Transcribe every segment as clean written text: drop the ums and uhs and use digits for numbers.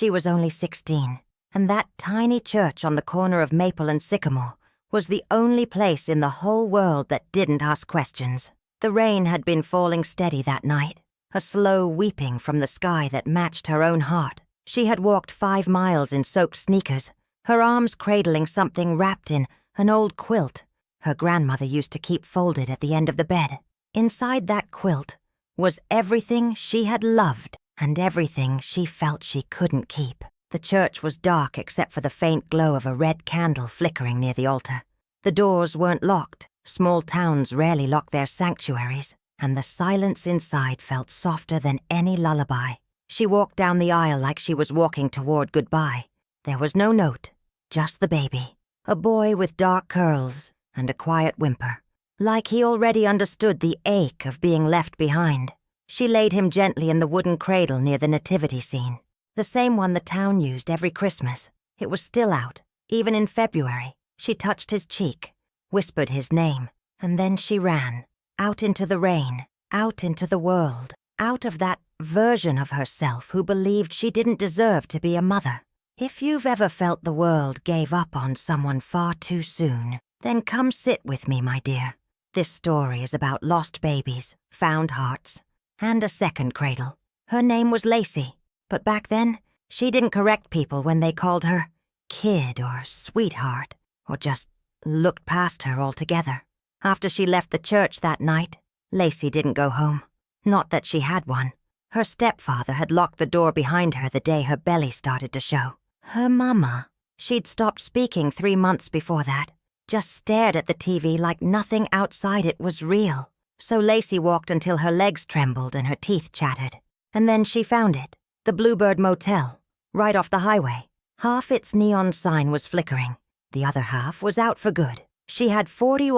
She was only 16, and that tiny church on the corner of Maple and Sycamore was the only place in the whole world that didn't ask questions. The rain had been falling steady that night, a slow weeping from the sky that matched her own heart. She had walked 5 miles in soaked sneakers, her arms cradling something wrapped in an old quilt her grandmother used to keep folded at the end of the bed. Inside that quilt was everything she had loved and everything she felt she couldn't keep. The church was dark except for the faint glow of a red candle flickering near the altar. The doors weren't locked. Small towns rarely lock their sanctuaries, and the silence inside felt softer than any lullaby. She walked down the aisle like she was walking toward goodbye. There was no note, just the baby, a boy with dark curls and a quiet whimper, like he already understood the ache of being left behind. She laid him gently in the wooden cradle near the nativity scene, the same one the town used every Christmas. It was still out, even in February. She touched his cheek, whispered his name, and then she ran, out into the rain, out into the world, out of that version of herself who believed she didn't deserve to be a mother. If you've ever felt the world gave up on someone far too soon, then come sit with me, my dear. This story is about lost babies, found hearts, and a second cradle. Her name was Lacey, but back then, she didn't correct people when they called her kid or sweetheart, or just looked past her altogether. After she left the church that night, Lacey didn't go home. Not that she had one. Her stepfather had locked the door behind her the day her belly started to show. Her mama, she'd stopped speaking 3 months before that, just stared at the TV like nothing outside it was real. So Lacey walked until her legs trembled and her teeth chattered. And then she found it, the Bluebird Motel, right off the highway. Half its neon sign was flickering. The other half was out for good. She had 40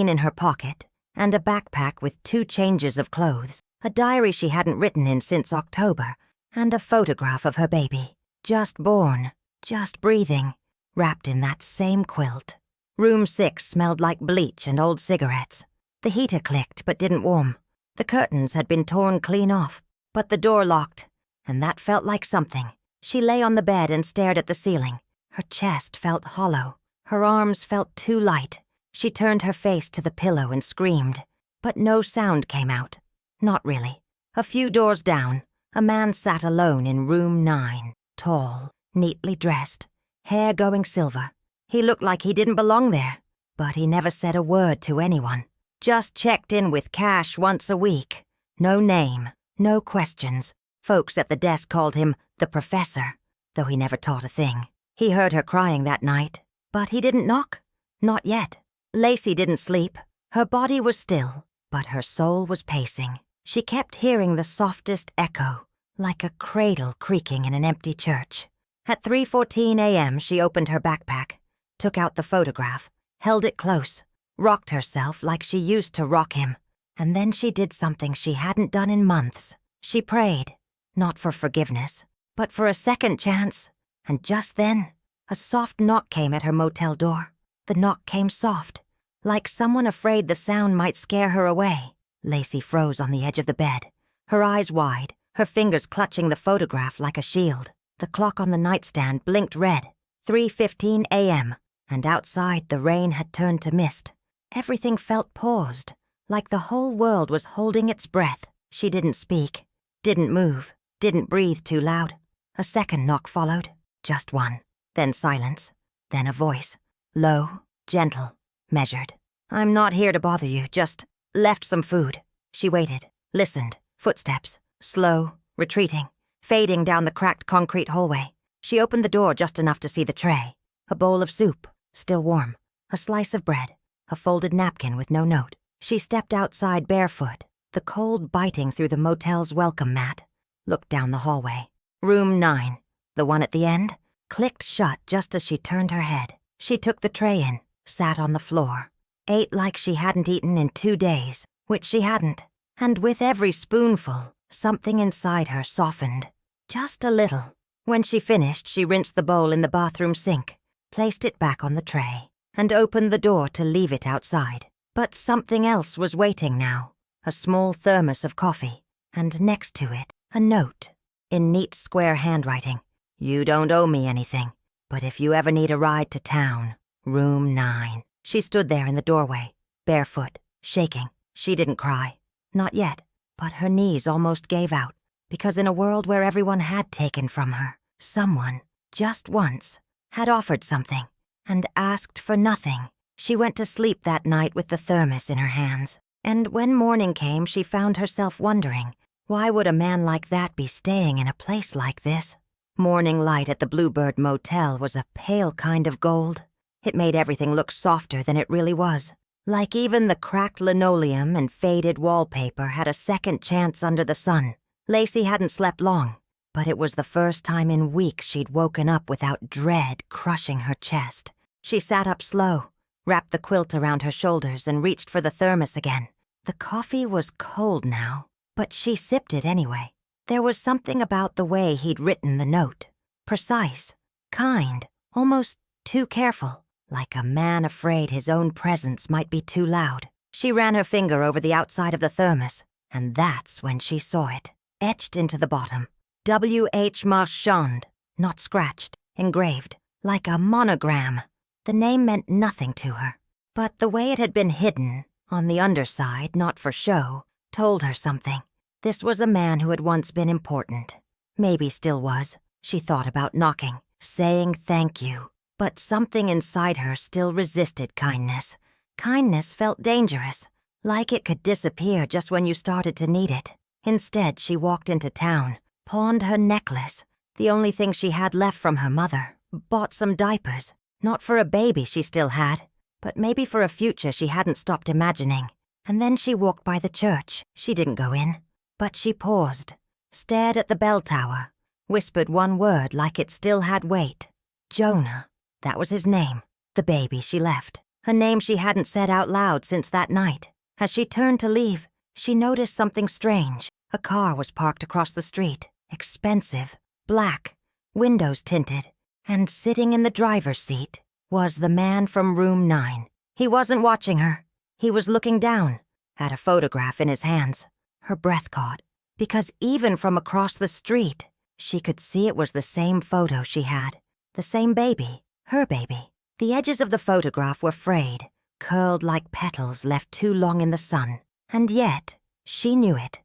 in her pocket and a backpack with 2 changes of clothes, a diary she hadn't written in since October, and a photograph of her baby, just born, just breathing, wrapped in that same quilt. Room 6 smelled like bleach and old cigarettes. The heater clicked but didn't warm. The curtains had been torn clean off, but the door locked, and that felt like something. She lay on the bed and stared at the ceiling. Her chest felt hollow. Her arms felt too light. She turned her face to the pillow and screamed, but no sound came out. Not really. A few doors down, a man sat alone in room 9, tall, neatly dressed, hair going silver. He looked like he didn't belong there, but he never said a word to anyone. Just checked in with cash once a week. No name, no questions. Folks at the desk called him the professor, though he never taught a thing. He heard her crying that night, but he didn't knock. Not yet. Lacey didn't sleep. Her body was still, but her soul was pacing. She kept hearing the softest echo, like a cradle creaking in an empty church. At 3:14 a.m., she opened her backpack, took out the photograph, held it close, rocked herself like she used to rock him, and then she did something she hadn't done in months. She prayed, not for forgiveness, but for a second chance. And just then, a soft knock came at her motel door. The knock came soft, like someone afraid the sound might scare her away. Lacey froze on the edge of the bed, her eyes wide, her fingers clutching the photograph like a shield. The clock on the nightstand blinked red, 3:15 a.m., and outside the rain had turned to mist. Everything felt paused, like the whole world was holding its breath. She didn't speak, didn't move, didn't breathe too loud. A second knock followed, just one, then silence, then a voice, low, gentle, measured. "I'm not here to bother you, just left some food." She waited, listened, footsteps, slow, retreating, fading down the cracked concrete hallway. She opened the door just enough to see the tray, a bowl of soup, still warm, a slice of bread, a folded napkin with no note. She stepped outside barefoot, the cold biting through the motel's welcome mat, looked down the hallway. Room 9, the one at the end, clicked shut just as she turned her head. She took the tray in, sat on the floor, ate like she hadn't eaten in 2 days, which she hadn't. And with every spoonful, something inside her softened, just a little. When she finished, she rinsed the bowl in the bathroom sink, placed it back on the tray, and opened the door to leave it outside. But something else was waiting now, a small thermos of coffee, and next to it, a note, in neat square handwriting. You don't owe me anything, but if you ever need a ride to town, room 9. She stood there in the doorway, barefoot, shaking. She didn't cry. Not yet, but her knees almost gave out, because in a world where everyone had taken from her, someone, just once, had offered something and asked for nothing. She went to sleep that night with the thermos in her hands, and when morning came, she found herself wondering, why would a man like that be staying in a place like this? Morning light at the Bluebird Motel was a pale kind of gold. It made everything look softer than it really was. Like even the cracked linoleum and faded wallpaper had a second chance under the sun. Lacey hadn't slept long, but it was the first time in weeks she'd woken up without dread crushing her chest. She sat up slow, wrapped the quilt around her shoulders, and reached for the thermos again. The coffee was cold now, but she sipped it anyway. There was something about the way he'd written the note. Precise, kind, almost too careful, like a man afraid his own presence might be too loud. She ran her finger over the outside of the thermos, and that's when she saw it, etched into the bottom. W.H. Marchand, not scratched, engraved, like a monogram. The name meant nothing to her, but the way it had been hidden, on the underside, not for show, told her something. This was a man who had once been important. Maybe still was. She thought about knocking, saying thank you. But something inside her still resisted kindness. Kindness felt dangerous, like it could disappear just when you started to need it. Instead, she walked into town, pawned her necklace, the only thing she had left from her mother, bought some diapers, not for a baby she still had, but maybe for a future she hadn't stopped imagining. And then she walked by the church. She didn't go in, but she paused, stared at the bell tower, whispered one word like it still had weight. Jonah. That was his name, the baby she left, a name she hadn't said out loud since that night. As she turned to leave, she noticed something strange. A car was parked across the street, expensive, black, windows tinted, and sitting in the driver's seat was the man from room 9. He wasn't watching her. He was looking down, at a photograph in his hands. Her breath caught, because even from across the street, she could see it was the same photo she had, the same baby. Her baby. The edges of the photograph were frayed, curled like petals left too long in the sun. And yet, she knew it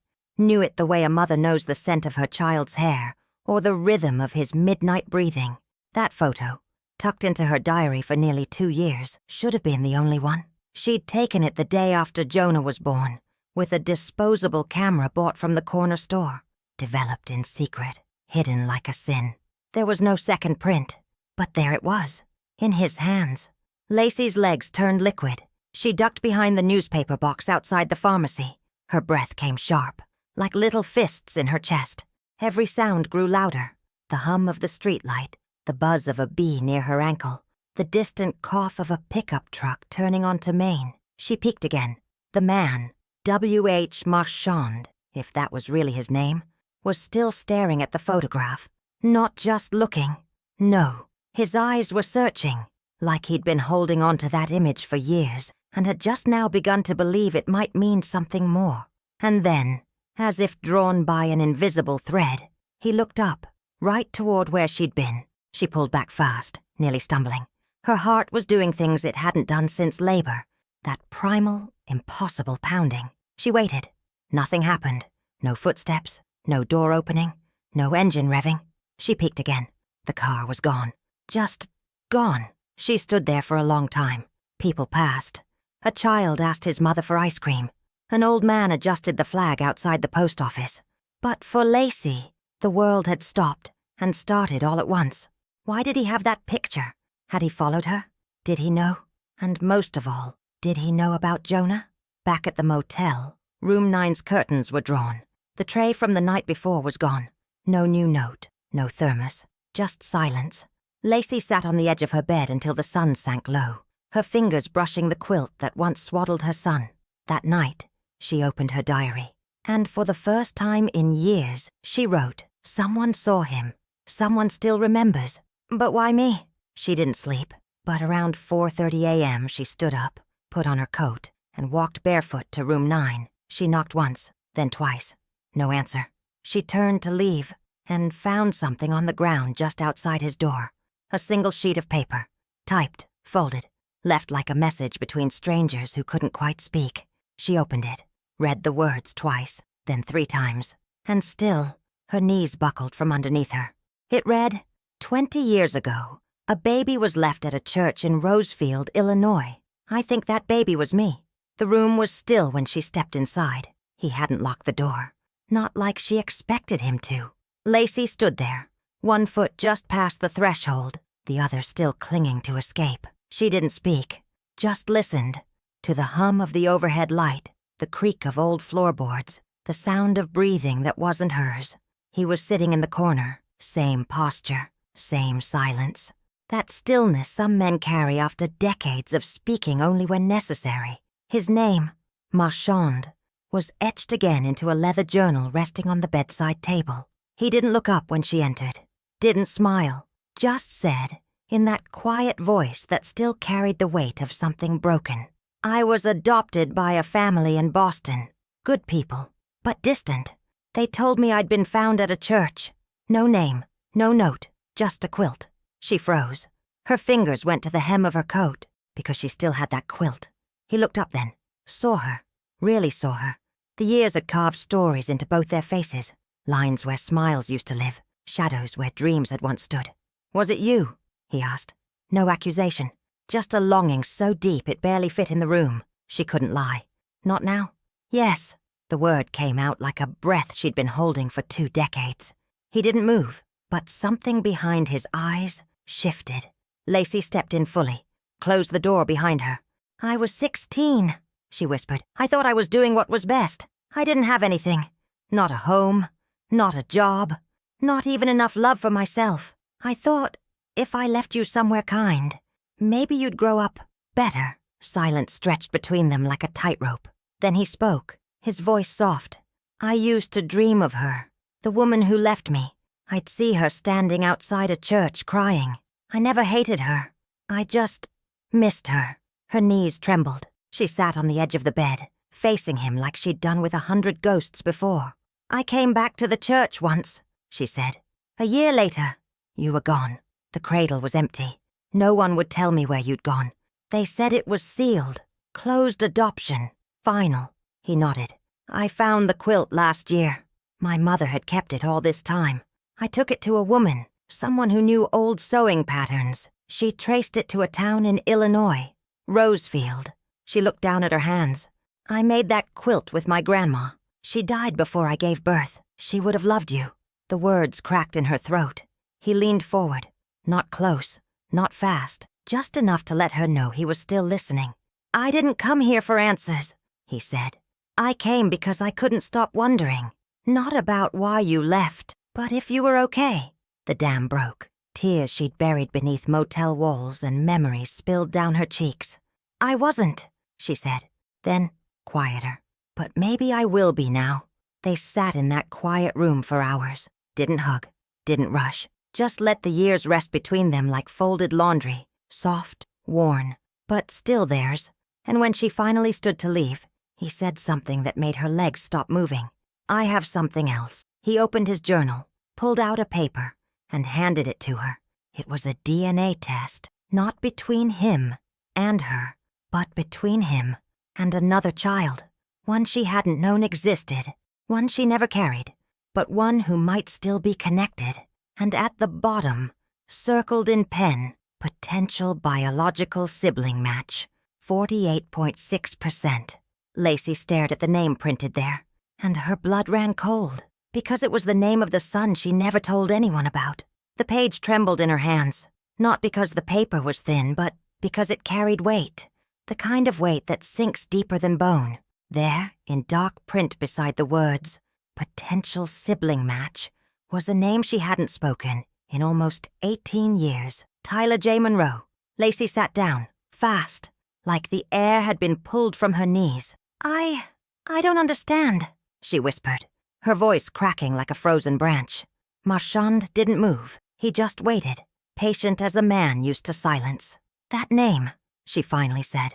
the way a mother knows the scent of her child's hair or the rhythm of his midnight breathing. That photo, tucked into her diary for nearly 2 years, should have been the only one. She'd taken it the day after Jonah was born, with a disposable camera bought from the corner store, developed in secret, hidden like a sin. There was no second print. But there it was, in his hands. Lacey's legs turned liquid. She ducked behind the newspaper box outside the pharmacy. Her breath came sharp, like little fists in her chest. Every sound grew louder. The hum of the streetlight, the buzz of a bee near her ankle, the distant cough of a pickup truck turning onto Main. She peeked again. The man, W.H. Marchand, if that was really his name, was still staring at the photograph. Not just looking. No. His eyes were searching, like he'd been holding on to that image for years and had just now begun to believe it might mean something more. And then, as if drawn by an invisible thread, he looked up, right toward where she'd been. She pulled back fast, nearly stumbling. Her heart was doing things it hadn't done since labor, that primal, impossible pounding. She waited. Nothing happened. No footsteps, no door opening, no engine revving. She peeked again. The car was gone. Just gone. She stood there for a long time. People passed. A child asked his mother for ice cream. An old man adjusted the flag outside the post office. But for Lacey, the world had stopped and started all at once. Why did he have that picture? Had he followed her? Did he know? And most of all, did he know about Jonah? Back at the motel, room 9's curtains were drawn. The tray from the night before was gone. No new note, no thermos, just silence. Lacey sat on the edge of her bed until the sun sank low, her fingers brushing the quilt that once swaddled her son. That night, she opened her diary, and for the first time in years, she wrote, "Someone saw him. Someone still remembers. But why me?" She didn't sleep, but around 4:30 a.m. she stood up, put on her coat, and walked barefoot to room 9. She knocked once, then twice. No answer. She turned to leave, and found something on the ground just outside his door. A single sheet of paper, typed, folded, left like a message between strangers who couldn't quite speak. She opened it, read the words twice, then 3 times, and still, her knees buckled from underneath her. It read, 20 years ago, a baby was left at a church in Rosefield, Illinois. I think that baby was me. The room was still when she stepped inside. He hadn't locked the door. Not like she expected him to. Lacey stood there, one foot just past the threshold, the other still clinging to escape. She didn't speak, just listened to the hum of the overhead light, the creak of old floorboards, the sound of breathing that wasn't hers. He was sitting in the corner, same posture, same silence. That stillness some men carry after decades of speaking only when necessary. His name, Marchand, was etched again into a leather journal resting on the bedside table. He didn't look up when she entered, didn't smile, just said, in that quiet voice that still carried the weight of something broken, I was adopted by a family in Boston. Good people, but distant. They told me I'd been found at a church. No name, no note, just a quilt. She froze. Her fingers went to the hem of her coat, because she still had that quilt. He looked up then, saw her, really saw her. The years had carved stories into both their faces, lines where smiles used to live, shadows where dreams had once stood. Was it you? He asked. No accusation, just a longing so deep it barely fit in the room. She couldn't lie. Not now? Yes. The word came out like a breath she'd been holding for 2 decades. He didn't move, but something behind his eyes shifted. Lacey stepped in fully, closed the door behind her. I was 16, she whispered. I thought I was doing what was best. I didn't have anything. Not a home, not a job, not even enough love for myself. I thought, if I left you somewhere kind, maybe you'd grow up better. Silence stretched between them like a tightrope. Then he spoke, his voice soft. I used to dream of her, the woman who left me. I'd see her standing outside a church crying. I never hated her. I just missed her. Her knees trembled. She sat on the edge of the bed, facing him like she'd done with 100 ghosts before. I came back to the church once, she said. A year later, you were gone. The cradle was empty. No one would tell me where you'd gone. They said it was sealed, closed adoption, final. He nodded. I found the quilt last year. My mother had kept it all this time. I took it to a woman, someone who knew old sewing patterns. She traced it to a town in Illinois, Rosefield. She looked down at her hands. I made that quilt with my grandma. She died before I gave birth. She would have loved you. The words cracked in her throat. He leaned forward, not close, not fast, just enough to let her know he was still listening. I didn't come here for answers, he said. I came because I couldn't stop wondering. Not about why you left, but if you were okay. The dam broke. Tears she'd buried beneath motel walls and memories spilled down her cheeks. I wasn't, she said. Then, quieter. But maybe I will be now. They sat in that quiet room for hours. Didn't hug. Didn't rush. Just let the years rest between them like folded laundry. Soft, worn, but still theirs. And when she finally stood to leave, he said something that made her legs stop moving. I have something else. He opened his journal, pulled out a paper, and handed it to her. It was a DNA test, not between him and her, but between him and another child. One she hadn't known existed, one she never carried, but one who might still be connected. And at the bottom, circled in pen, potential biological sibling match, 48.6%. Lacey stared at the name printed there, and her blood ran cold, because it was the name of the son she never told anyone about. The page trembled in her hands, not because the paper was thin, but because it carried weight, the kind of weight that sinks deeper than bone. There, in dark print beside the words, potential sibling match, was a name she hadn't spoken in almost 18 years. Tyler J. Monroe. Lacey sat down, fast, like the air had been pulled from her knees. I don't understand, she whispered, her voice cracking like a frozen branch. Marchand didn't move. He just waited, patient as a man used to silence. That name, she finally said.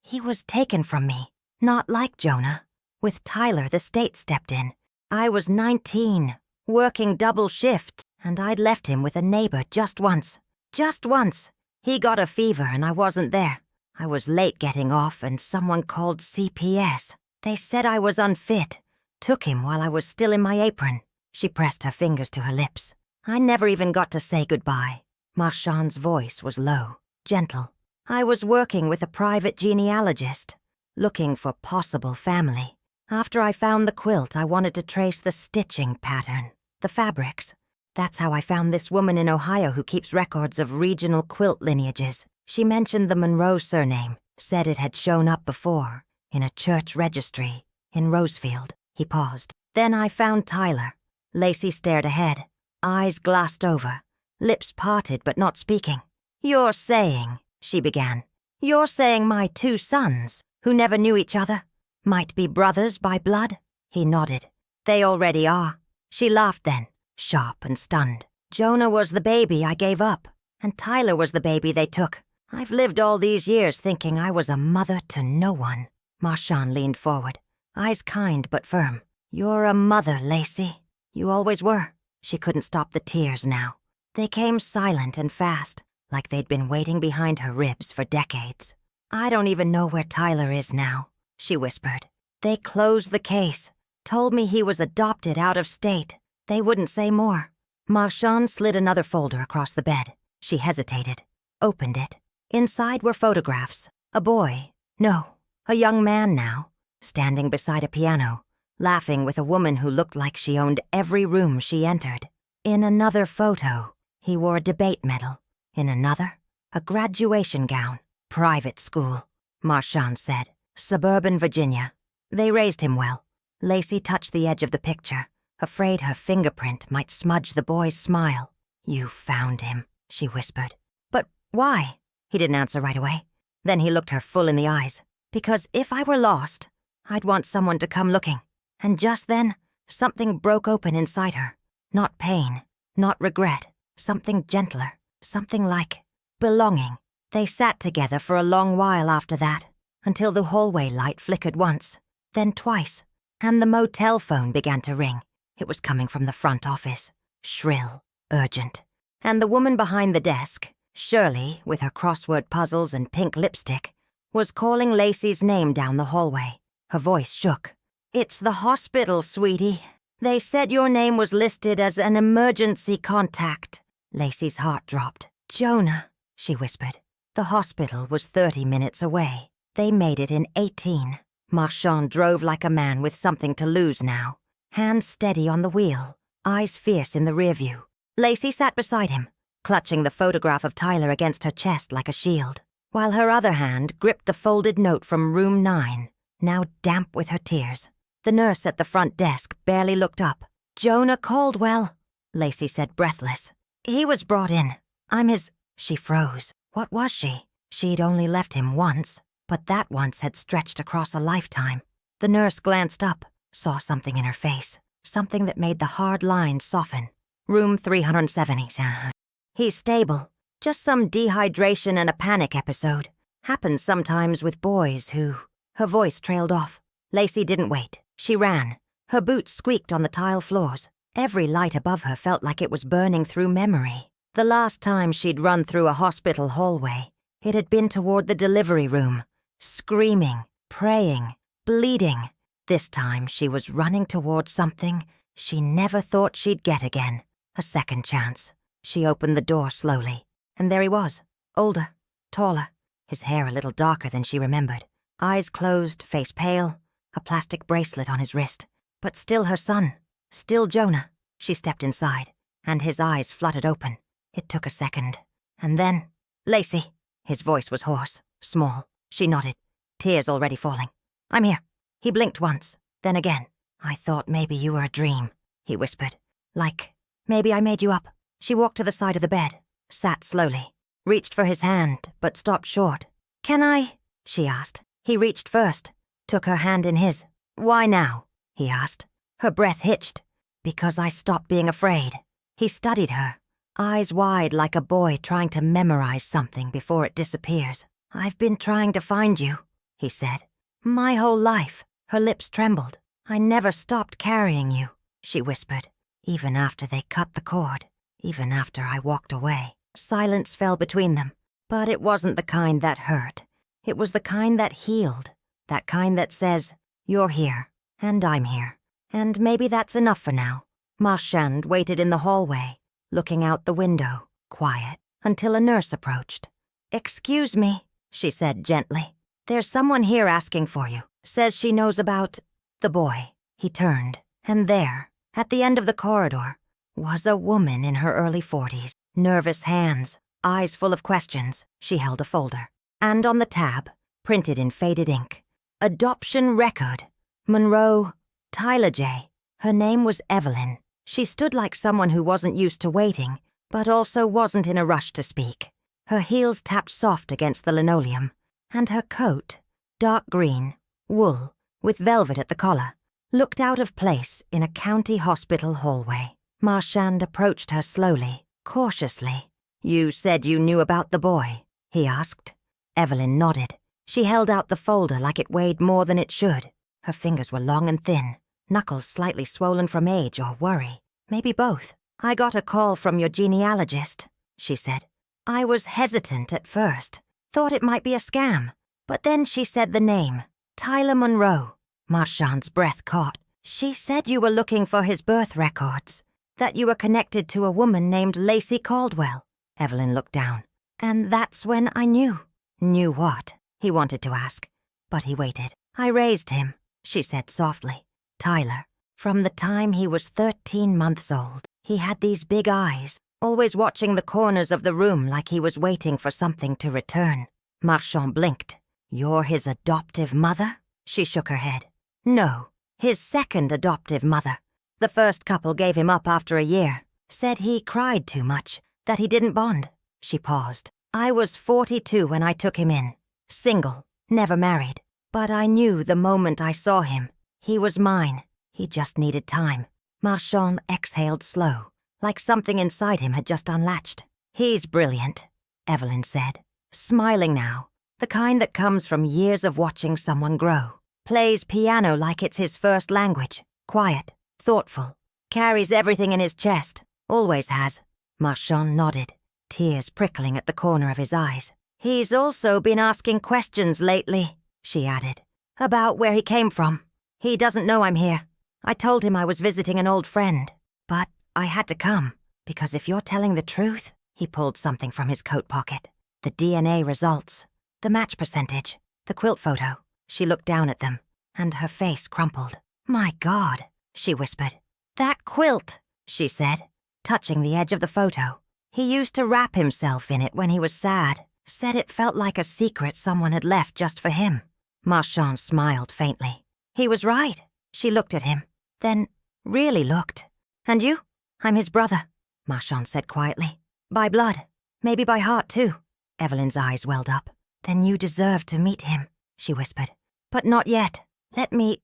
He was taken from me. Not like Jonah. With Tyler, the state stepped in. I was 19, working double shift, and I'd left him with a neighbor just once. Just once. He got a fever and I wasn't there. I was late getting off and someone called CPS. They said I was unfit. Took him while I was still in my apron. She pressed her fingers to her lips. I never even got to say goodbye. Marchand's voice was low, gentle. I was working with a private genealogist, looking for possible family. After I found the quilt, I wanted to trace the stitching pattern, the fabrics. That's how I found this woman in Ohio who keeps records of regional quilt lineages. She mentioned the Monroe surname, said it had shown up before, in a church registry, in Rosefield. He paused. Then I found Tyler. Lacey stared ahead, eyes glassed over, lips parted but not speaking. "You're saying," she began, "you're saying my two sons, who never knew each other, might be brothers by blood?" He nodded. "They already are." She laughed then, sharp and stunned. "Jonah was the baby I gave up, and Tyler was the baby they took. I've lived all these years thinking I was a mother to no one." Marchand leaned forward, eyes kind but firm. "You're a mother, Lacey. You always were." She couldn't stop the tears now. They came silent and fast, like they'd been waiting behind her ribs for decades. "I don't even know where Tyler is now," she whispered. "They closed the case, told me he was adopted out of state. They wouldn't say more." Marchand slid another folder across the bed. She hesitated, opened it. Inside were photographs. A boy, no, a young man now, standing beside a piano, laughing with a woman who looked like she owned every room she entered. In another photo, he wore a debate medal. In another, a graduation gown. "Private school," Marchand said. "Suburban Virginia. They raised him well." Lacey touched the edge of the picture, afraid her fingerprint might smudge the boy's smile. "You found him," she whispered. "But why?" He didn't answer right away. Then he looked her full in the eyes. "Because if I were lost, I'd want someone to come looking." And just then, something broke open inside her. Not pain, not regret, something gentler, something like belonging. They sat together for a long while after that, until the hallway light flickered once, then twice, and the motel phone began to ring. It was coming from the front office, shrill, urgent. And the woman behind the desk, Shirley, with her crossword puzzles and pink lipstick, was calling Lacey's name down the hallway. Her voice shook. "It's the hospital, sweetie. They said your name was listed as an emergency contact." Lacey's heart dropped. "Jonah," she whispered. The hospital was 30 minutes away. They made it in 18. Marchand drove like a man with something to lose now, hands steady on the wheel, eyes fierce in the rearview. Lacey sat beside him, clutching the photograph of Tyler against her chest like a shield, while her other hand gripped the folded note from room 9, now damp with her tears. The nurse at the front desk barely looked up. "Jonah Caldwell," Lacey said, breathless. "He was brought in. I'm his—" She froze. What was she? She'd only left him once, but that once had stretched across a lifetime. The nurse glanced up, saw something in her face, something that made the hard lines soften. "Room 370, sir. He's stable. Just some dehydration and a panic episode. Happens sometimes with boys who—" Her voice trailed off. Lacey didn't wait. She ran. Her boots squeaked on the tile floors. Every light above her felt like it was burning through memory. The last time she'd run through a hospital hallway, it had been toward the delivery room, screaming, praying, bleeding. This time she was running toward something she never thought she'd get again. A second chance. She opened the door slowly, and there he was, older, taller, his hair a little darker than she remembered, eyes closed, face pale, a plastic bracelet on his wrist. But still her son, still Jonah. She stepped inside, and his eyes fluttered open. It took a second, and then, "Lacey." His voice was hoarse, small. She nodded, tears already falling. "I'm here." He blinked once, then again. "I thought maybe you were a dream," he whispered. "Like, maybe I made you up." She walked to the side of the bed, sat slowly, reached for his hand, but stopped short. "Can I?" she asked. He reached first, took her hand in his. "Why now?" he asked. Her breath hitched. "Because I stopped being afraid." He studied her, eyes wide like a boy trying to memorize something before it disappears. "I've been trying to find you," he said. "My whole life." Her lips trembled. "I never stopped carrying you," she whispered. even after they cut the cord, even after I walked away. Silence fell between them, but it wasn't the kind that hurt. It was the kind that healed, that kind that says, you're here, and I'm here, and maybe that's enough for now. Marchand waited in the hallway, looking out the window, quiet, until a nurse approached. "Excuse me," she said gently. "There's someone here asking for you. Says she knows about the boy." He turned, and there, at the end of the corridor, was a woman in her early 40s, nervous hands, eyes full of questions. She held a folder, and on the tab, printed in faded ink, "Adoption Record, Monroe, Tyler J." Her name was Evelyn. She stood like someone who wasn't used to waiting, but also wasn't in a rush to speak. Her heels tapped soft against the linoleum, and her coat, dark green, wool, with velvet at the collar, looked out of place in a county hospital hallway. Marchand approached her slowly, cautiously. "You said you knew about the boy?" he asked. Evelyn nodded. She held out the folder like it weighed more than it should. Her fingers were long and thin, knuckles slightly swollen from age or worry. Maybe both. "I got a call from your genealogist," she said. "I was hesitant at first, thought it might be a scam, but then she said the name, Tyler Monroe." Marchand's breath caught. "She said you were looking for his birth records, that you were connected to a woman named Lacey Caldwell." Evelyn looked down. "And that's when I knew." "Knew what?" he wanted to ask, but he waited. "I raised him," she said softly. "Tyler, from the time he was 13 months old. He had these big eyes, always watching the corners of the room like he was waiting for something to return." Marchand blinked. "You're his adoptive mother?" She shook her head. "No, his second adoptive mother. The first couple gave him up after a year. Said he cried too much, that he didn't bond." She paused. "I was 42 when I took him in. Single, never married. But I knew the moment I saw him. He was mine. He just needed time." Marchand exhaled slow, like something inside him had just unlatched. "He's brilliant," Evelyn said, smiling now, the kind that comes from years of watching someone grow. "Plays piano like it's his first language. Quiet, thoughtful, carries everything in his chest. Always has." Marchand nodded, tears prickling at the corner of his eyes. "He's also been asking questions lately," she added, "about where he came from. He doesn't know I'm here. I told him I was visiting an old friend, but I had to come, because if you're telling the truth," he pulled something from his coat pocket. "The DNA results, the match percentage, the quilt photo." She looked down at them, and her face crumpled. "My God," she whispered. "That quilt," she said, touching the edge of the photo. "He used to wrap himself in it when he was sad. Said it felt like a secret someone had left just for him." Marchand smiled faintly. "He was right." She looked at him, then really looked. "And you?" "I'm his brother," Marchand said quietly. "By blood, maybe by heart too." Evelyn's eyes welled up. "Then you deserve to meet him," she whispered. "But not yet. Let me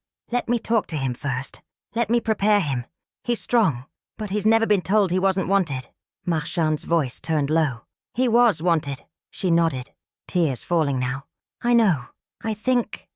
talk to him first. Let me prepare him. He's strong, but he's never been told he wasn't wanted." Marchand's voice turned low. "He was wanted." She nodded, tears falling now. "I know. I think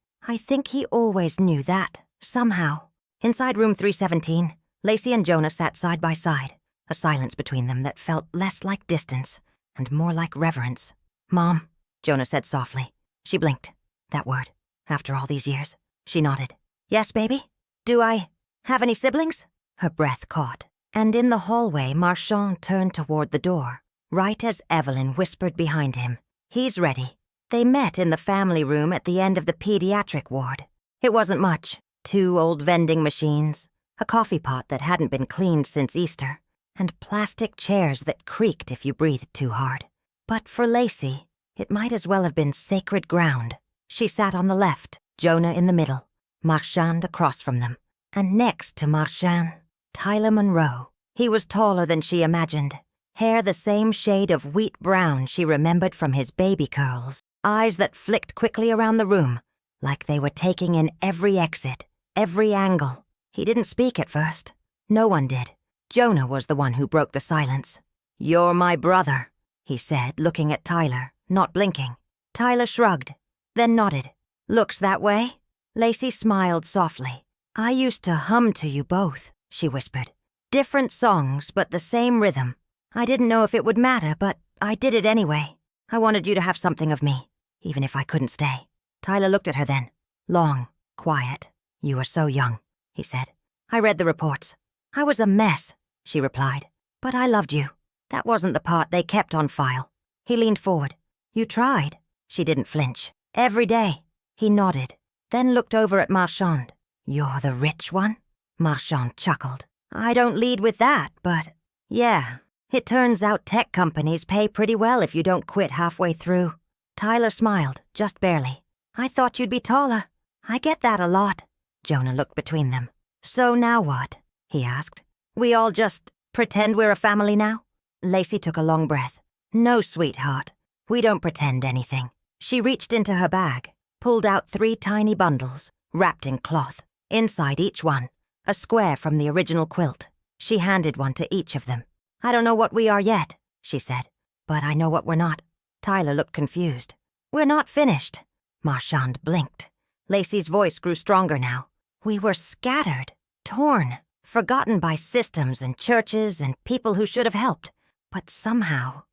he always knew that, somehow." Inside room 317, Lacey and Jonah sat side by side, a silence between them that felt less like distance and more like reverence. "Mom," Jonah said softly. She blinked. That word. After all these years. She nodded. "Yes, baby? Do I have any siblings?" Her breath caught, and in the hallway Marchand turned toward the door, right as Evelyn whispered behind him, "He's ready." They met in the family room at the end of the pediatric ward. It wasn't much. 2 old vending machines, a coffee pot that hadn't been cleaned since Easter, and plastic chairs that creaked if you breathed too hard. But for Lacey, it might as well have been sacred ground. She sat on the left, Jonah in the middle, Marchand across from them, and next to Marchand, Tyler Monroe. He was taller than she imagined, hair the same shade of wheat brown she remembered from his baby curls, eyes that flicked quickly around the room, like they were taking in every exit, every angle. He didn't speak at first. No one did. Jonah was the one who broke the silence. "You're my brother," he said, looking at Tyler, not blinking. Tyler shrugged, then nodded. "Looks that way?" Lacey smiled softly. "I used to hum to you both," she whispered. Different songs, but the same rhythm. I didn't know if it would matter, but I did it anyway. I wanted you to have something of me, even if I couldn't stay. Tyler looked at her then. Long, quiet. You were so young, he said. I read the reports. I was a mess, she replied. But I loved you. That wasn't the part they kept on file. He leaned forward. You tried. She didn't flinch. Every day. He nodded, then looked over at Marchand. You're the rich one? Marchand chuckled. I don't lead with that, but yeah. It turns out tech companies pay pretty well if you don't quit halfway through. Tyler smiled, just barely. I thought you'd be taller. I get that a lot. Jonah looked between them. So now what? He asked. We all just pretend we're a family now? Lacey took a long breath. No, sweetheart. We don't pretend anything. She reached into her bag, pulled out 3 tiny bundles, wrapped in cloth. Inside each one, a square from the original quilt. She handed one to each of them. I don't know what we are yet, she said, but I know what we're not. Tyler looked confused. We're not finished. Marchand blinked. Lacey's voice grew stronger now. We were scattered, torn, forgotten by systems and churches and people who should have helped. But somehow,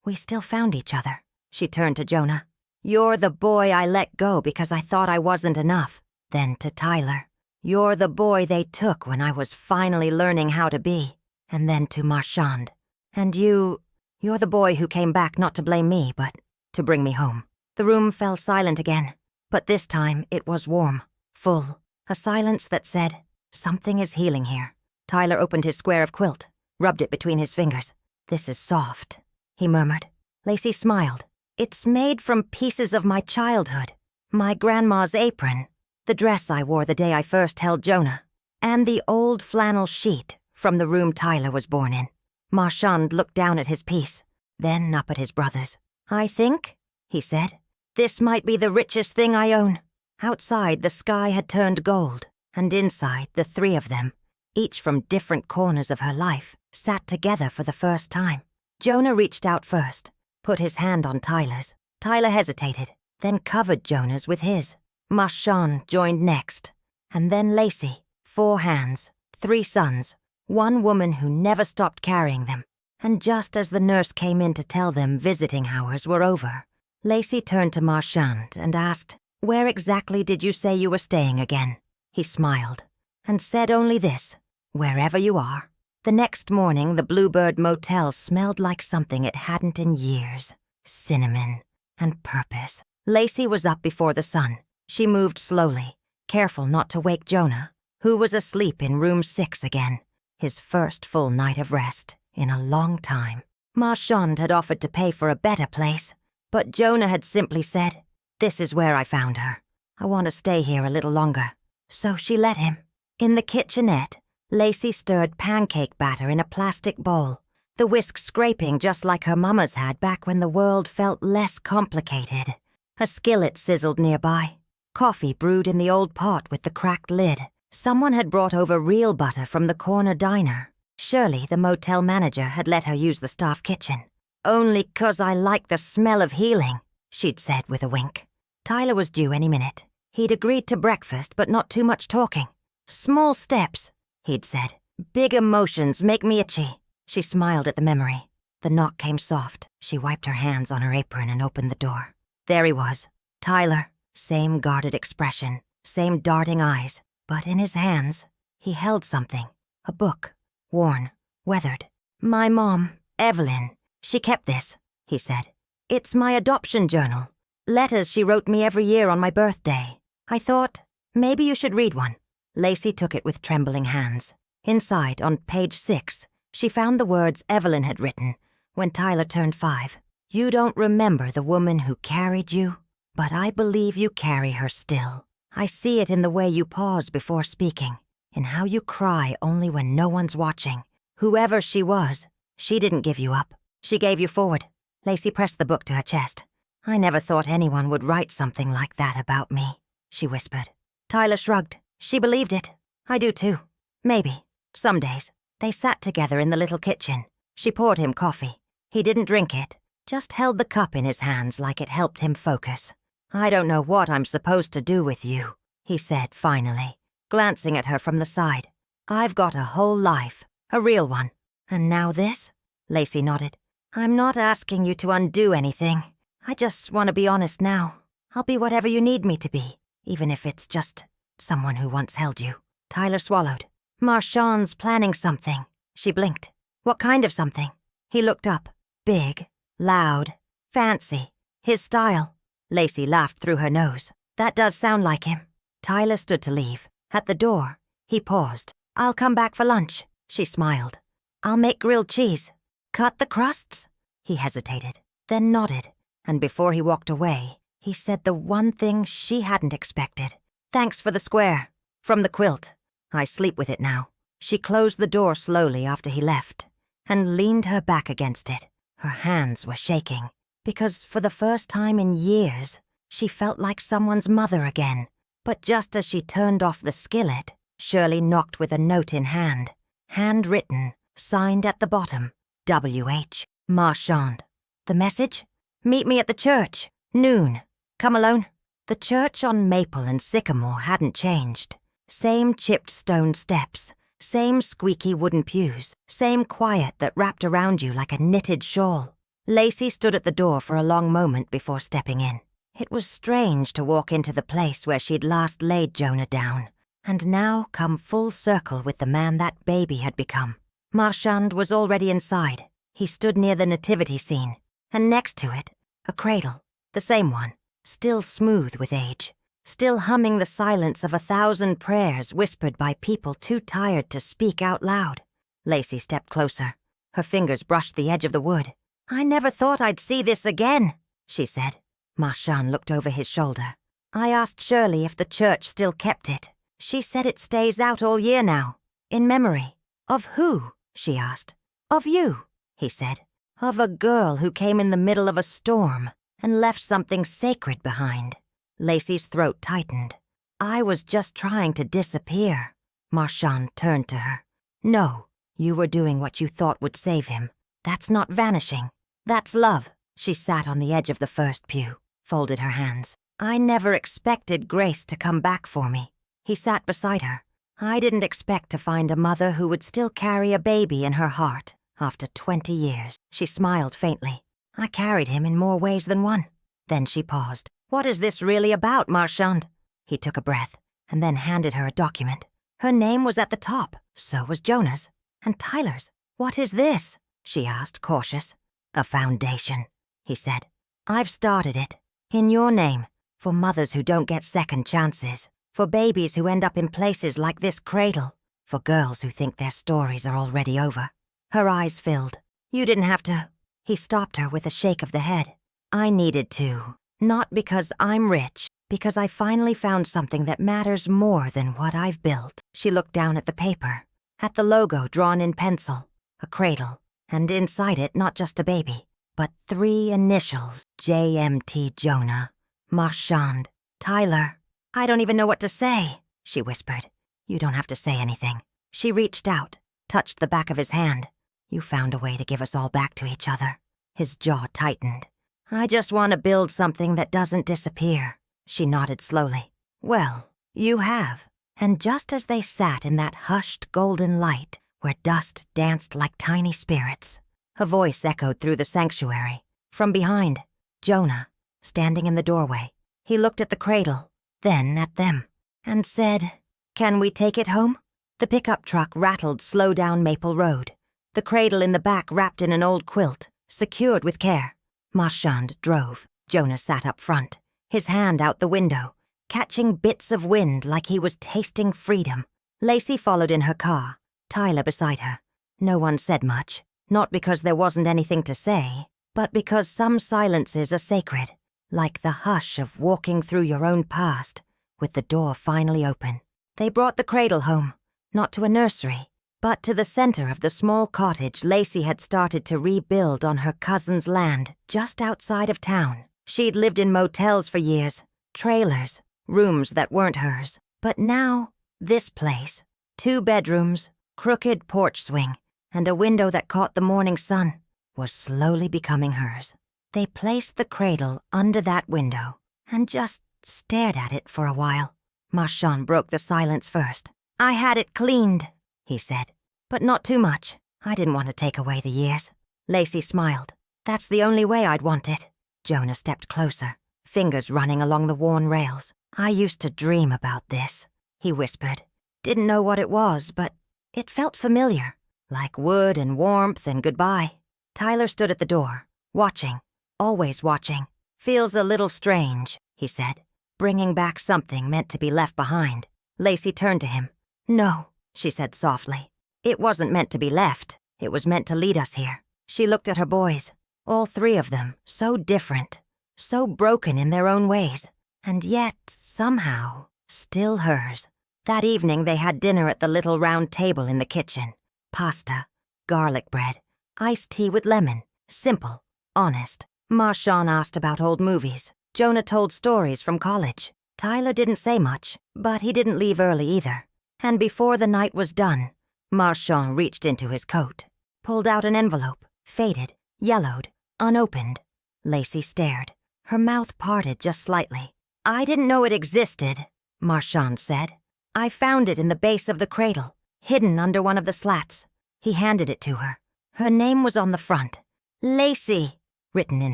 we still found each other. She turned to Jonah. You're the boy I let go because I thought I wasn't enough. Then to Tyler. You're the boy they took when I was finally learning how to be. And then to Marchand. And you're the boy who came back not to blame me, but to bring me home. The room fell silent again, but this time it was warm, full, a silence that said, something is healing here. Tyler opened his square of quilt, rubbed it between his fingers. This is soft, he murmured. Lacey smiled. It's made from pieces of my childhood. My grandma's apron, the dress I wore the day I first held Jonah, and the old flannel sheet from the room Tyler was born in. Marchand looked down at his piece, then up at his brothers. I think, he said, this might be the richest thing I own. Outside, the sky had turned gold, and inside, the 3 of them, each from different corners of her life, sat together for the first time. Jonah reached out first, put his hand on Tyler's. Tyler hesitated, then covered Jonah's with his. Marchand joined next, and then Lacey. 4 hands, 3 sons, 1 woman who never stopped carrying them. And just as the nurse came in to tell them visiting hours were over, Lacey turned to Marchand and asked, Where exactly did you say you were staying again? He smiled, and said only this, wherever you are. The next morning, the Bluebird Motel smelled like something it hadn't in years. Cinnamon and purpose. Lacey was up before the sun. She moved slowly, careful not to wake Jonah, who was asleep in room 6 again. His first full night of rest in a long time. Marchand had offered to pay for a better place, but Jonah had simply said, This is where I found her. I want to stay here a little longer. So she let him. In the kitchenette, Lacey stirred pancake batter in a plastic bowl, the whisk scraping just like her mama's had back when the world felt less complicated. A skillet sizzled nearby. Coffee brewed in the old pot with the cracked lid. Someone had brought over real butter from the corner diner. Surely the motel manager had let her use the staff kitchen. Only 'cause I like the smell of healing, she'd said with a wink. Tyler was due any minute. He'd agreed to breakfast, but not too much talking. Small steps, he'd said. Big emotions make me itchy. She smiled at the memory. The knock came soft. She wiped her hands on her apron and opened the door. There he was, Tyler. Same guarded expression, same darting eyes. But in his hands, he held something. A book. Worn. Weathered. My mom, Evelyn. She kept this, he said. It's my adoption journal. Letters she wrote me every year on my birthday. I thought, maybe you should read one. Lacey took it with trembling hands. Inside, on page 6, she found the words Evelyn had written when Tyler turned 5. You don't remember the woman who carried you, but I believe you carry her still. I see it in the way you pause before speaking, in how you cry only when no one's watching. Whoever she was, she didn't give you up. She gave you forward. Lacey pressed the book to her chest. I never thought anyone would write something like that about me, she whispered. Tyler shrugged. She believed it. I do too. Maybe. Some days. They sat together in the little kitchen. She poured him coffee. He didn't drink it, just held the cup in his hands like it helped him focus. I don't know what I'm supposed to do with you, he said finally, glancing at her from the side. I've got a whole life, a real one. And now this? Lacey nodded. I'm not asking you to undo anything. I just want to be honest now. I'll be whatever you need me to be, even if it's just someone who once held you. Tyler swallowed. Marchand's planning something. She blinked. What kind of something? He looked up. Big, loud, fancy. His style. Lacey laughed through her nose. That does sound like him. Tyler stood to leave. At the door, he paused. I'll come back for lunch. She smiled. I'll make grilled cheese. Cut the crusts? He hesitated, then nodded, and before he walked away, he said the one thing she hadn't expected. Thanks for the square. From the quilt. I sleep with it now. She closed the door slowly after he left, and leaned her back against it. Her hands were shaking, because for the first time in years, she felt like someone's mother again. But just as she turned off the skillet, Shirley knocked with a note in hand. Handwritten, signed at the bottom, W.H. Marchand. The message? Meet me at the church. Noon. Come alone? The church on Maple and Sycamore hadn't changed. Same chipped stone steps, same squeaky wooden pews, same quiet that wrapped around you like a knitted shawl. Lacey stood at the door for a long moment before stepping in. It was strange to walk into the place where she'd last laid Jonah down, and now come full circle with the man that baby had become. Marchand was already inside. He stood near the nativity scene, and next to it, a cradle, the same one, still smooth with age, still humming the silence of 1,000 prayers whispered by people too tired to speak out loud. Lacey stepped closer. Her fingers brushed the edge of the wood. I never thought I'd see this again, she said. Marchand looked over his shoulder. I asked Shirley if the church still kept it. She said it stays out all year now. In memory. Of who? She asked. Of you, he said. Of a girl who came in the middle of a storm and left something sacred behind. Lacey's throat tightened. I was just trying to disappear. Marchand turned to her. No, you were doing what you thought would save him. That's not vanishing. That's love. She sat on the edge of the first pew, folded her hands. I never expected Grace to come back for me. He sat beside her. I didn't expect to find a mother who would still carry a baby in her heart after 20 years. She smiled faintly. I carried him in more ways than one. Then she paused. What is this really about, Marchand? He took a breath and then handed her a document. Her name was at the top. So was Jonah's. And Tyler's. What is this? She asked, cautious. A foundation, he said. I've started it. In your name. For mothers who don't get second chances. For babies who end up in places like this cradle. For girls who think their stories are already over. Her eyes filled. You didn't have to. He stopped her with a shake of the head. I needed to. Not because I'm rich. Because I finally found something that matters more than what I've built. She looked down at the paper. At the logo drawn in pencil. A cradle. And inside it, not just a baby, but 3 initials. J.M.T. Jonah. Marchand. Tyler. I don't even know what to say, she whispered. You don't have to say anything. She reached out, touched the back of his hand. You found a way to give us all back to each other. His jaw tightened. I just want to build something that doesn't disappear. She nodded slowly. Well, you have. And just as they sat in that hushed golden light, where dust danced like tiny spirits, her voice echoed through the sanctuary. From behind, Jonah, standing in the doorway. He looked at the cradle, then at them, and said, Can we take it home? The pickup truck rattled slow down Maple Road, the cradle in the back wrapped in an old quilt, secured with care. Marchand drove. Jonah sat up front, his hand out the window, catching bits of wind like he was tasting freedom. Lacey followed in her car, Tyler beside her. No one said much, not because there wasn't anything to say, but because some silences are sacred, like the hush of walking through your own past, with the door finally open. They brought the cradle home, not to a nursery, but to the center of the small cottage Lacey had started to rebuild on her cousin's land just outside of town. She'd lived in motels for years, trailers, rooms that weren't hers. But now, this place, 2 bedrooms, crooked porch swing, and a window that caught the morning sun, was slowly becoming hers. They placed the cradle under that window and just stared at it for a while. Marchand broke the silence first. I had it cleaned. he said. But not too much. I didn't want to take away the years. Lacey smiled. That's the only way I'd want it. Jonah stepped closer, fingers running along the worn rails. I used to dream about this, he whispered. Didn't know what it was, but it felt familiar, like wood and warmth and goodbye. Tyler stood at the door, watching, always watching. Feels a little strange, he said, bringing back something meant to be left behind. Lacey turned to him. No, she said softly. It wasn't meant to be left. It was meant to lead us here. She looked at her boys, all three of them, so different, so broken in their own ways, and yet, somehow, still hers. That evening they had dinner at the little round table in the kitchen. Pasta, garlic bread, iced tea with lemon, simple, honest. Marshawn asked about old movies. Jonah told stories from college. Tyler didn't say much, but he didn't leave early either. And before the night was done, Marshawn reached into his coat, pulled out an envelope, faded, yellowed, unopened. Lacey stared, her mouth parted just slightly. I didn't know it existed, Marshawn said. I found it in the base of the cradle, hidden under one of the slats. He handed it to her. Her name was on the front. Lacey, written in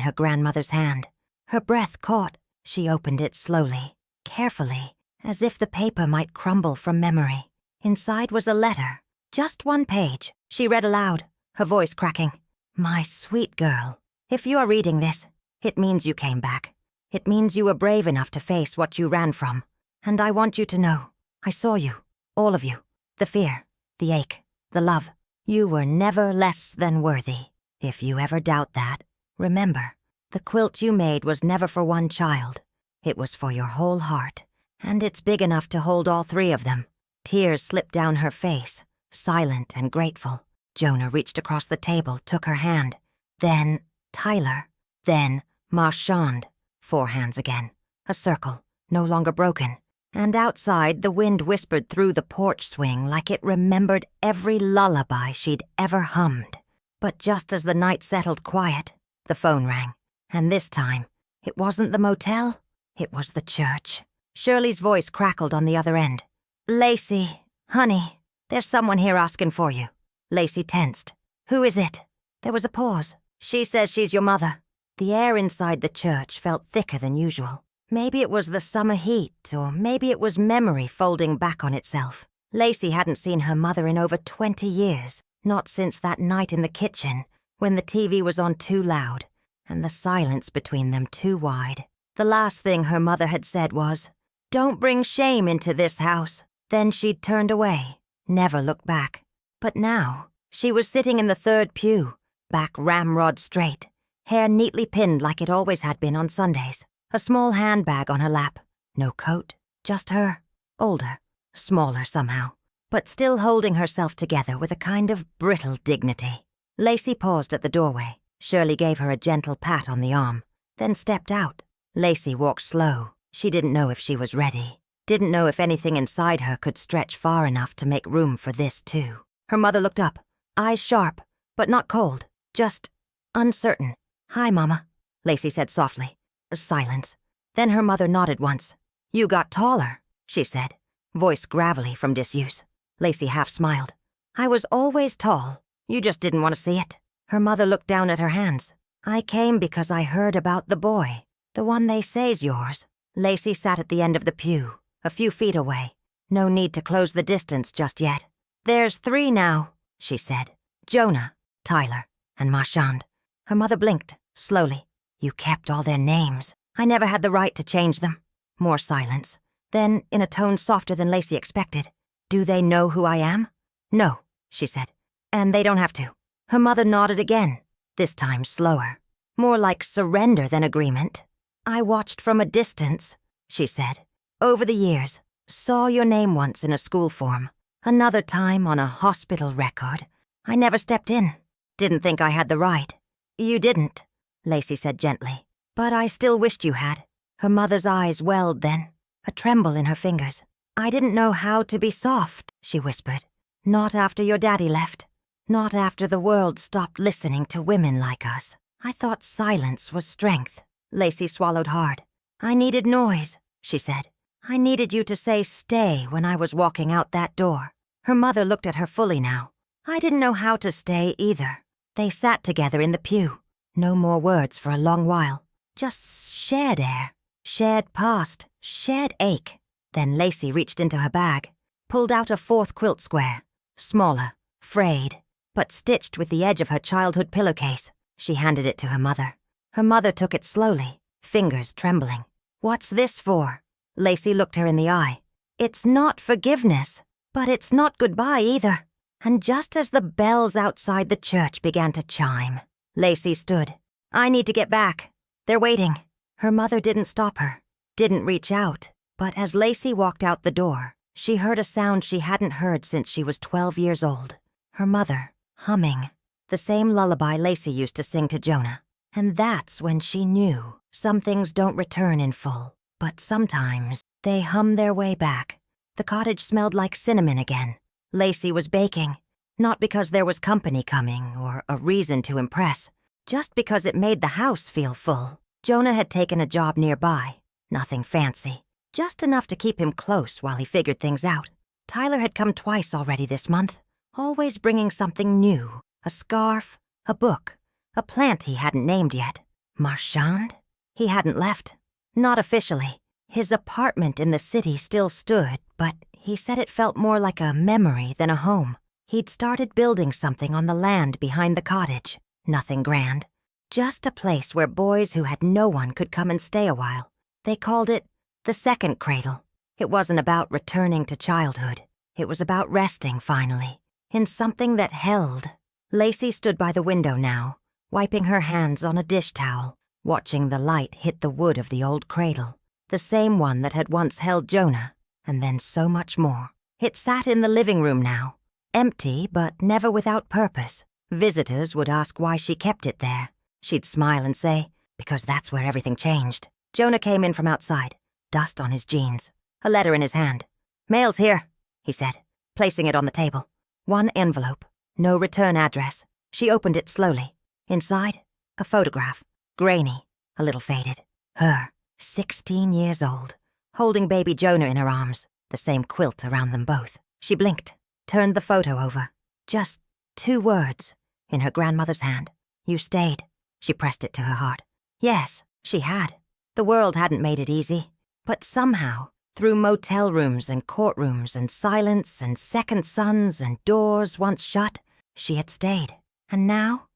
her grandmother's hand. Her breath caught. She opened it slowly, carefully, as if the paper might crumble from memory. Inside was a letter, just one page. She read aloud, her voice cracking. My sweet girl, if you are reading this, it means you came back. It means you were brave enough to face what you ran from. And I want you to know, I saw you, all of you. The fear, the ache, the love. You were never less than worthy. If you ever doubt that, remember, the quilt you made was never for one child. It was for your whole heart, and it's big enough to hold all three of them. Tears slipped down her face, silent and grateful. Jonah reached across the table, took her hand. Then Tyler. Then Marshawn. 4 hands again. A circle, no longer broken. And outside, the wind whispered through the porch swing like it remembered every lullaby she'd ever hummed. But just as the night settled quiet, the phone rang. And this time, it wasn't the motel, it was the church. Shirley's voice crackled on the other end. Lacey, honey, there's someone here asking for you. Lacey tensed. Who is it? There was a pause. She says she's your mother. The air inside the church felt thicker than usual. Maybe it was the summer heat, or maybe it was memory folding back on itself. Lacey hadn't seen her mother in over 20 years, not since that night in the kitchen, when the TV was on too loud, and the silence between them too wide. The last thing her mother had said was, "Don't bring shame into this house." Then she'd turned away, never looked back. But now, she was sitting in the third pew, back ramrod straight, hair neatly pinned like it always had been on Sundays. A small handbag on her lap. No coat, just her. Older, smaller somehow, but still holding herself together with a kind of brittle dignity. Lacey paused at the doorway. Shirley gave her a gentle pat on the arm, then stepped out. Lacey walked slow. She didn't know if she was ready. Didn't know if anything inside her could stretch far enough to make room for this too. Her mother looked up, eyes sharp, but not cold, just uncertain. Hi, Mama, Lacey said softly. Silence. Then her mother nodded once. You got taller, she said, voice gravelly from disuse. Lacey half smiled. I was always tall. You just didn't want to see it. Her mother looked down at her hands. I came because I heard about the boy, the one they say's yours. Lacey sat at the end of the pew, a few feet away. No need to close the distance just yet. There's 3 now, she said. Jonah, Tyler, and Marshawn. Her mother blinked, slowly. You kept all their names. I never had the right to change them. More silence. Then, in a tone softer than Lacey expected, do they know who I am? No, she said. And they don't have to. Her mother nodded again, this time slower. More like surrender than agreement. I watched from a distance, she said. Over the years, saw your name once in a school form. Another time on a hospital record. I never stepped in. Didn't think I had the right. You didn't, Lacey said gently. But I still wished you had. Her mother's eyes welled then, a tremble in her fingers. I didn't know how to be soft, she whispered. Not after your daddy left. Not after the world stopped listening to women like us. I thought silence was strength. Lacey swallowed hard. I needed noise, she said. I needed you to say stay when I was walking out that door. Her mother looked at her fully now. I didn't know how to stay either. They sat together in the pew. No more words for a long while. Just shared air, shared past, shared ache. Then Lacey reached into her bag, pulled out a fourth quilt square, smaller, frayed, but stitched with the edge of her childhood pillowcase. She handed it to her mother. Her mother took it slowly, fingers trembling. "What's this for?" Lacey looked her in the eye. "It's not forgiveness, but it's not goodbye either." And just as the bells outside the church began to chime, Lacey stood. "I need to get back. They're waiting." Her mother didn't stop her, didn't reach out, but as Lacey walked out the door, she heard a sound she hadn't heard since she was 12 years old. Her mother, humming, the same lullaby Lacey used to sing to Jonah. And that's when she knew some things don't return in full, but sometimes they hum their way back. The cottage smelled like cinnamon again. Lacey was baking, not because there was company coming or a reason to impress, just because it made the house feel full. Jonah had taken a job nearby, nothing fancy, just enough to keep him close while he figured things out. Tyler had come twice already this month, always bringing something new, a scarf, a book, a plant he hadn't named yet. Marchand? He hadn't left. Not officially. His apartment in the city still stood, but he said it felt more like a memory than a home. He'd started building something on the land behind the cottage. Nothing grand. Just a place where boys who had no one could come and stay a while. They called it the second cradle. It wasn't about returning to childhood. It was about resting, finally, in something that held. Lacey stood by the window now, wiping her hands on a dish towel, watching the light hit the wood of the old cradle, the same one that had once held Jonah, and then so much more. It sat in the living room now, empty but never without purpose. Visitors would ask why she kept it there. She'd smile and say, "Because that's where everything changed." Jonah came in from outside, dust on his jeans, a letter in his hand. "Mail's here," he said, placing it on the table. One envelope, no return address. She opened it slowly. Inside, a photograph, grainy, a little faded. Her, 16 years old, holding baby Jonah in her arms, the same quilt around them both. She blinked, turned the photo over. Just 2 words, in her grandmother's hand. "You stayed." She pressed it to her heart. Yes, she had. The world hadn't made it easy. But somehow, through motel rooms and courtrooms and silence and second sons and doors once shut, she had stayed. And now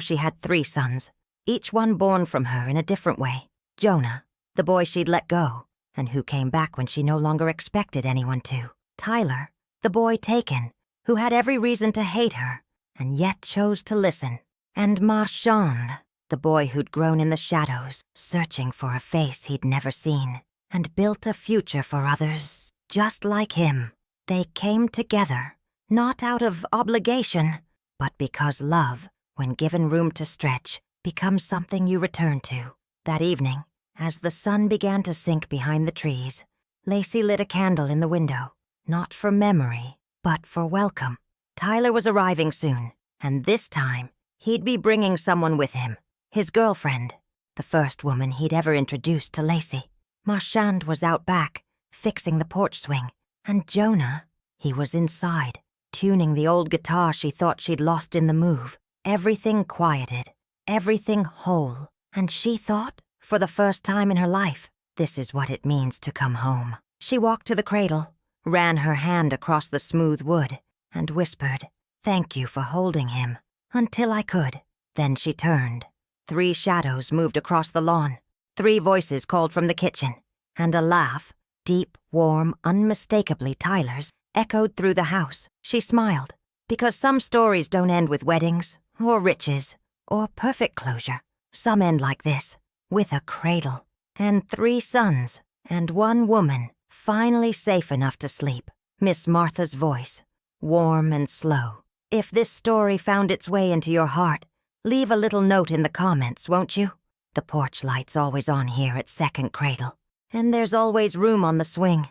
she had 3 sons, each one born from her in a different way. Jonah, the boy she'd let go, and who came back when she no longer expected anyone to. Tyler, the boy taken, who had every reason to hate her, and yet chose to listen. And Marchand, the boy who'd grown in the shadows, searching for a face he'd never seen, and built a future for others, just like him. They came together, not out of obligation, but because love, when given room to stretch, becomes something you return to. That evening, as the sun began to sink behind the trees, Lacey lit a candle in the window, not for memory, but for welcome. Tyler was arriving soon, and this time, he'd be bringing someone with him. His girlfriend, the first woman he'd ever introduced to Lacey. Marchand was out back, fixing the porch swing, and Jonah, he was inside, tuning the old guitar she thought she'd lost in the move. Everything quieted, everything whole, and she thought, for the first time in her life, this is what it means to come home. She walked to the cradle, ran her hand across the smooth wood, and whispered, "Thank you for holding him, until I could." Then she turned. 3 shadows moved across the lawn. 3 voices called from the kitchen, and a laugh, deep, warm, unmistakably Tyler's, echoed through the house. She smiled, because some stories don't end with weddings, or riches, or perfect closure. Some end like this, with a cradle, and 3 sons, and 1 woman, finally safe enough to sleep. Miss Martha's voice, warm and slow. If this story found its way into your heart, leave a little note in the comments, won't you? The porch light's always on here at Second Cradle, and there's always room on the swing.